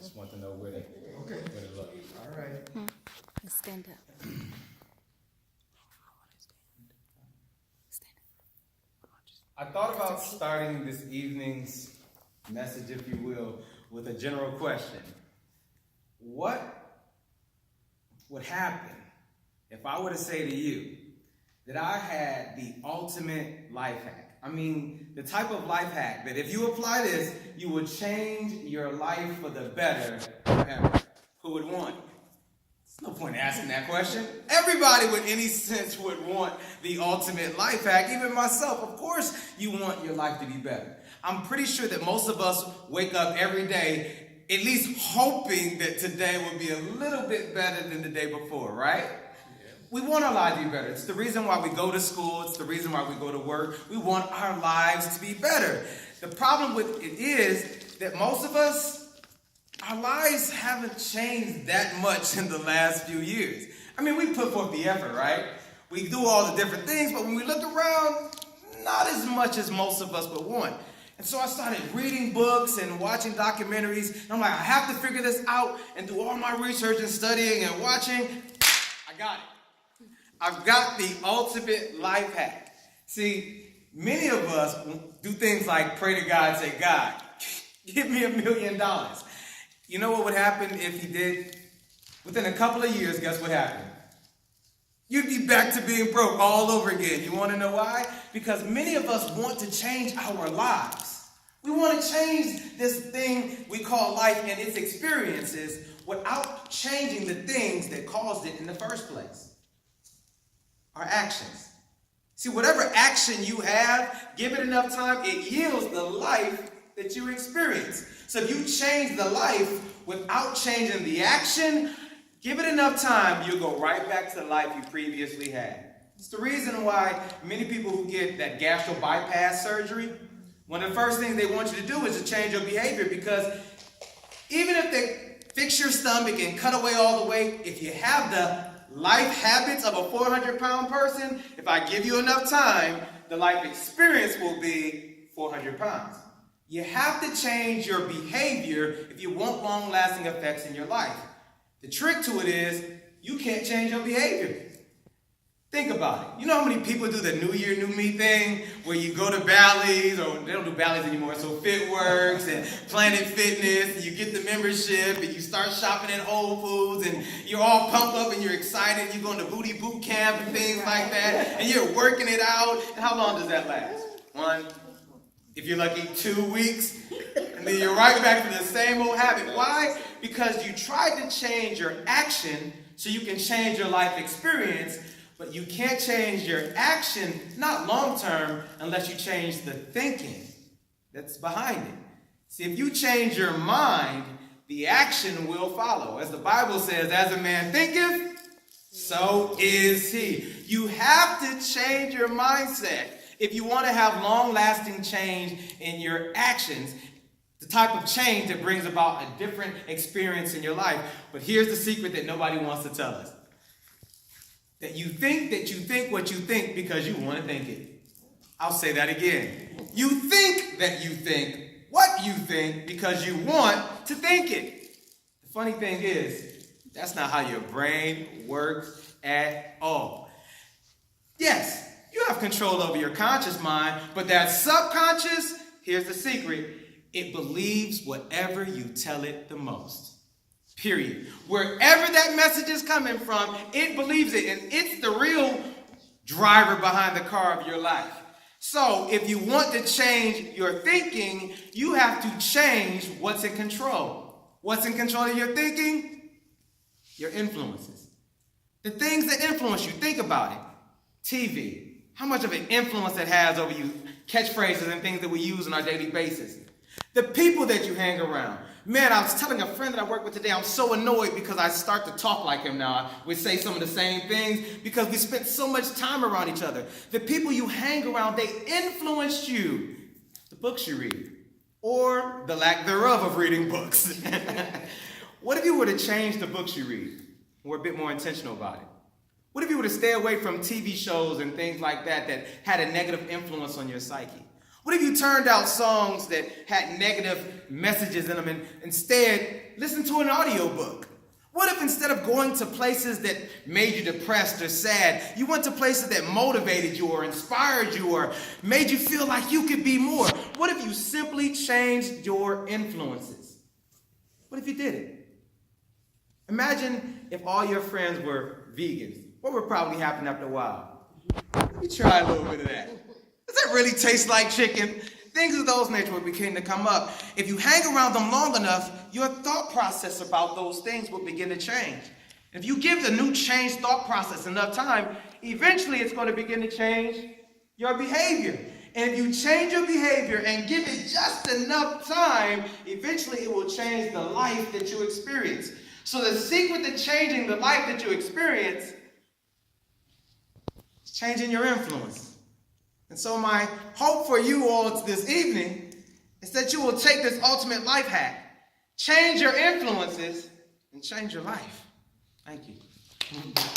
just want to know where to look. All right. Stand up. I thought about starting this evening's message, if you will, with a general question. What would happen if I were to say to you that I had the ultimate life hack? I mean, the type of life hack that if you apply this, you would change your life for the better forever. Who would want it? There's no point in asking that question. Everybody with any sense would want the ultimate life hack, even myself. Of course you want your life to be better. I'm pretty sure that most of us wake up every day at least hoping that today will be a little bit better than the day before, right? We want our lives to be better. It's the reason why we go to school. It's the reason why we go to work. We want our lives to be better. The problem with it is that most of us, our lives haven't changed that much in the last few years. I mean, we put forth the effort, right? We do all the different things, but when we look around, not as much as most of us would want. And so I started reading books and watching documentaries. And I'm like, I have to figure this out and do all my research and studying and watching. I got it. I've got the ultimate life hack. See, many of us do things like pray to God and say, God, give me $1 million. You know what would happen if he did? Within a couple of years, guess what happened? You'd be back to being broke all over again. You want to know why? Because many of us want to change our lives. We want to change this thing we call life and its experiences without changing the things that caused it in the first place. Our actions. See, whatever action you have, give it enough time, it yields the life that you experience. So if you change the life without changing the action, give it enough time, you'll go right back to the life you previously had. It's the reason why many people who get that gastric bypass surgery, one of the first things they want you to do is to change your behavior, because even if they fix your stomach and cut away all the weight, if you have the life habits of a 400-pound person, if I give you enough time, the life experience will be 400 pounds. You have to change your behavior if you want long-lasting effects in your life. The trick to it is you can't change your behavior. Think about it. You know how many people do the New Year, New Me thing where you go to Bally's, or they don't do Bally's anymore, so FitWorks and Planet Fitness, and you get the membership and you start shopping at Whole Foods and you're all pumped up and you're excited. You go into booty boot camp and things like that, and you're working it out. And how long does that last? 1, if you're lucky, 2 weeks, and then you're right back to the same old habit. Why? Because you tried to change your action so you can change your life experience, but you can't change your action, not long term, unless you change the thinking that's behind it. See, if you change your mind, the action will follow. As the Bible says, as a man thinketh, so is he. You have to change your mindset if you want to have long-lasting change in your actions, the type of change that brings about a different experience in your life. But here's the secret that nobody wants to tell us. That you think what you think because you want to think it. I'll say that again. You think that you think what you think because you want to think it. The funny thing is, that's not how your brain works at all. Yes, you have control over your conscious mind, but that subconscious, here's the secret, it believes whatever you tell it the most. Period. Wherever that message is coming from, it believes it, and it's the real driver behind the car of your life. So if you want to change your thinking, you have to change what's in control. What's in control of your thinking? Your influences. The things that influence you. Think about it. TV. How much of an influence it has over you, catchphrases and things that we use on our daily basis. The people that you hang around. Man, I was telling a friend that I work with today, I'm so annoyed because I start to talk like him now. We say some of the same things because we spent so much time around each other. The people you hang around, they influence you. The books you read, or the lack thereof of reading books. What if you were to change the books you read? We're a bit more intentional about it. What if you were to stay away from TV shows and things like that that had a negative influence on your psyche? What if you turned out songs that had negative messages in them and instead listened to an audiobook? What if instead of going to places that made you depressed or sad, you went to places that motivated you or inspired you or made you feel like you could be more? What if you simply changed your influences? What if you did it? Imagine if all your friends were vegans. What would probably happen after a while? Let me try a little bit of that. Does that really taste like chicken? Things of those nature would begin to come up. If you hang around them long enough, your thought process about those things will begin to change. If you give the new changed thought process enough time, eventually it's going to begin to change your behavior. And if you change your behavior and give it just enough time, eventually it will change the life that you experience. So the secret to changing the life that you experience is changing your influence. And so my hope for you all this evening is that you will take this ultimate life hack, change your influences, and change your life. Thank you.